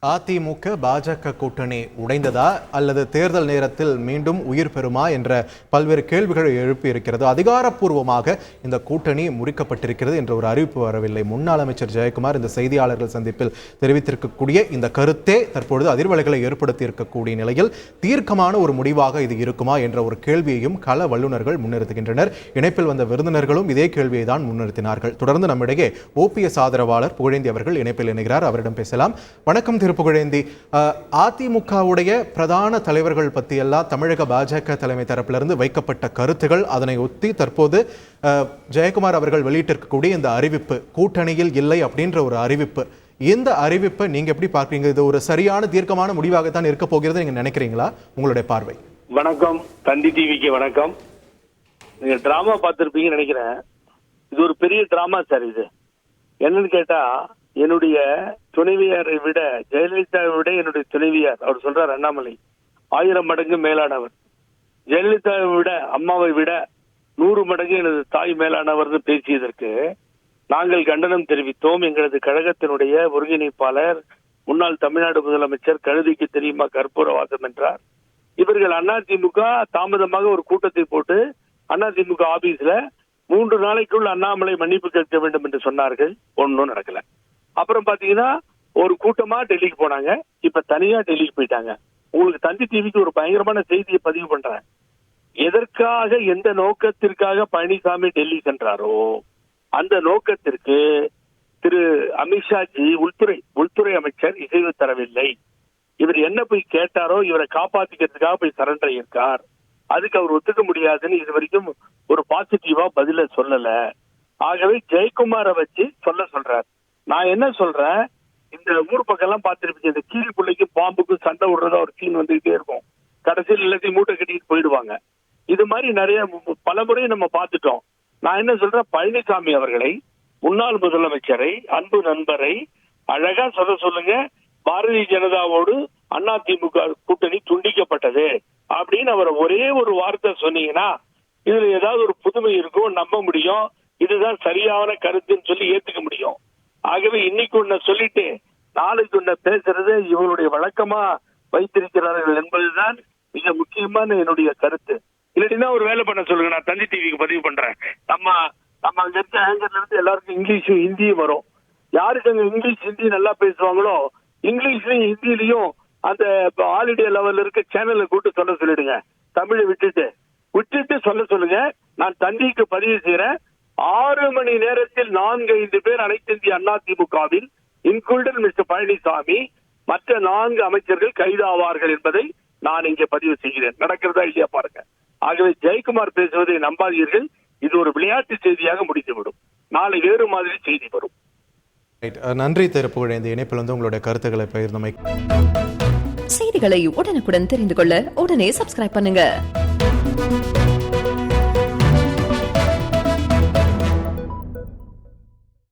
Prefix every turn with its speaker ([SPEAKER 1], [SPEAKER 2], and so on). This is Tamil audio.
[SPEAKER 1] அதிமுக பாஜக கூட்டணி உடைந்ததா அல்லது தேர்தல் நேரத்தில் மீண்டும் உயிர் பெறுமா என்ற பல்வேறு கேள்விகளை எழுப்பி இருக்கிறது. அதிகாரப்பூர்வமாக இந்த கூட்டணி முறிக்கப்பட்டிருக்கிறது என்ற ஒரு அறிவிப்பு வரவில்லை. முன்னாள் அமைச்சர் ஜெயக்குமார் இந்த செய்தியாளர்கள் சந்திப்பில் தெரிவித்திருக்கக்கூடிய இந்த கருத்தே தற்பொழுது அதிர்வலைகளை ஏற்படுத்தி இருக்கக்கூடிய நிலையில் தீர்க்கமான ஒரு முடிவாக இது இருக்குமா என்ற ஒரு கேள்வியையும் கள வல்லுநர்கள் முன்னிறுத்துகின்றனர். இணைப்பில் வந்த விருந்தினர்களும் இதே கேள்வியை தான் முன்னிறுத்தினார்கள். தொடர்ந்து நம்மிடையே OPS ஆதரவாளர் புகழேந்தி அவர்கள் இணைப்பில் இணைகிறார். அவரிடம் பேசலாம். வணக்கம் புகழேந்தி. அதிமுகவுடைய பிரதான தலைவர்கள் பற்றியெல்லாம் தமிழக பாஜக தலைமை தரப்பிலிருந்து வைக்கப்பட்ட கருத்துகள், அதனை ஒத்தி தற்போது ஜெயக்குமார் அவர்கள் வெளியிட்டிருக்கக்கூடிய இந்த அறிவிப்பு, கூட்டணியில் இல்லை அப்படின்ற ஒரு அறிவிப்பு, இந்த அறிவிப்பை நீங்க எப்படி பார்க்கறீங்க? இது ஒரு சரியான தீர்க்கமான முடிவாகத்தான் இருக்க போகிறது நீங்க நினைக்கிறீங்களா? உங்களுடைய பார்வை.
[SPEAKER 2] வணக்கம், தந்தி டிவிக்கு வணக்கம். நீங்க டிராமா பார்த்திருப்பீங்கன்னு நினைக்கிறேன். இது ஒரு பெரிய டிராமா சார். இது என்னன்னு கேட்டா, என்னுடைய துணைவியாரை விட, ஜெயலலிதாவை விட என்னுடைய துணைவியார், அவர் சொல்றார் அண்ணாமலை, 1000 மடங்கு மேலானவர். ஜெயலலிதாவை விட, அம்மாவை விட 100 மடங்கு எனது தாய் மேலானவர்னு பேசியதற்கு நாங்கள் கண்டனம் தெரிவித்தோம். எங்களது கழகத்தினுடைய ஒருங்கிணைப்பாளர், முன்னாள் தமிழ்நாடு முதலமைச்சர் கழுதிக்கு தெரியுமா கற்பூரவாசம் என்றார். இவர்கள் அதிமுக தாமதமாக ஒரு கூட்டத்தை போட்டு அதிமுக ஆபீஸ்ல 3 நாளைக்குள் அண்ணாமலை மன்னிப்பு கேட்க வேண்டும் என்று சொன்னார்கள். ஒன்னும் நடக்கல. அப்புறம் பாத்தீங்கன்னா ஒரு கூட்டமா டெல்லிக்கு போனாங்க. இப்ப தனியா டெல்லிக்கு போயிட்டாங்க. உங்களுக்கு தந்தி டிவிக்கு ஒரு பயங்கரமான செய்தியை பதிவு பண்றேன். எதற்காக, எந்த நோக்கத்திற்காக பழனிசாமி டெல்லி சென்றாரோ அந்த நோக்கத்திற்கு திரு அமித்ஷாஜி, உள்துறை அமைச்சர் இசைவு தரவில்லை. இவர் என்ன போய் கேட்டாரோ, இவரை காப்பாத்திக்கிறதுக்காக போய் சரண்டர் ஆயிருக்கார். அதுக்கு அவர் ஒத்துக்க முடியாதுன்னு இது வரைக்கும் ஒரு பாசிட்டிவா பதில சொல்லல. ஆகவே ஜெயக்குமாரை வச்சு சொல்றார். நான் என்ன சொல்றேன், இந்த ஊர் பக்கம் எல்லாம் பார்த்திருப்பீங்க, இந்த கீழ் பிள்ளைக்கும் பாம்புக்கும் சண்டை விடுறதா ஒரு சீன் வந்துகிட்டே இருக்கும். கடைசியில் எல்லாத்தையும் மூட்டை கட்டிட்டு போயிடுவாங்க. இது மாதிரி நிறைய பல முறை நம்ம பார்த்துட்டோம். நான் என்ன சொல்றேன், பழனிசாமி அவர்களை, முன்னாள் முதலமைச்சரை, அன்பு நண்பரை அழகா சொல்லுங்க, பாரதிய ஜனதாவோடு அதிமுக கூட்டணி துண்டிக்கப்பட்டது அப்படின்னு அவர் ஒரே ஒரு வார்த்தை சொன்னீங்கன்னா இதுல ஏதாவது ஒரு புதுமை இருக்கும், நம்ப முடியும். இதுதான் சரியான கருத்துன்னு சொல்லி ஏத்துக்க முடியும். ஆகவே இன்னைக்கு ஒன்ன சொல்லிட்டு நாளைக்கு ஒன்ன பேசுறது இவங்களுடைய வழக்கமா வைத்திருக்கிறார்கள் என்பதுதான் மிக முக்கியமான என்னுடைய கருத்து. இல்லாட்டினா ஒரு வேலை பண்ண சொல்லுங்க, நான் தந்தி டிவிக்கு பதிவு பண்றேன். நம்ம அங்க இருக்க ஆங்கர்ல இருந்து எல்லாருக்கும் இங்கிலீஷும் ஹிந்தியும் வரும். யாருக்கு அங்க இங்கிலீஷ் ஹிந்தி நல்லா பேசுவாங்களோ இங்கிலீஷ்லயும் ஹிந்திலையும் அந்த ஆல் இண்டியா லெவல்ல இருக்க சேனல்ல கூட்டு சொல்ல சொல்லிடுங்க. தமிழை விட்டுட்டு சொல்ல சொல்லுங்க. நான் தந்திக்கு பதிவு செய்யறேன். 6 மணி நேரத்தில் 4-5 பேர் அனைத்து இந்திய அதிமுகவில் இன்க்ளூடட் மிஸ்டர் பழனிசாமி, மற்ற 4 அமைச்சர்கள் கைதாவார்கள் என்பதை நான் இங்கே பதிவு செய்கிறேன். நடக்கிறதா இல்லையா பாருங்க. ஆகவே ஜெயக்குமார் பேசுவதை நம்பாதீர்கள். இது ஒரு விளையாட்டு செய்தியாக முடித்துவிடும். நாளை வேறு மாதிரி செய்தி வரும்.
[SPEAKER 1] நன்றி திருப்புகழ், இந்த இணைப்பில் வந்து உங்களுடைய கருத்துக்களை பகிர்ந்தமை.
[SPEAKER 3] செய்திகளை உடனுக்குடன் தெரிந்து கொள்ள உடனே சப்ஸ்கிரைப் பண்ணுங்க.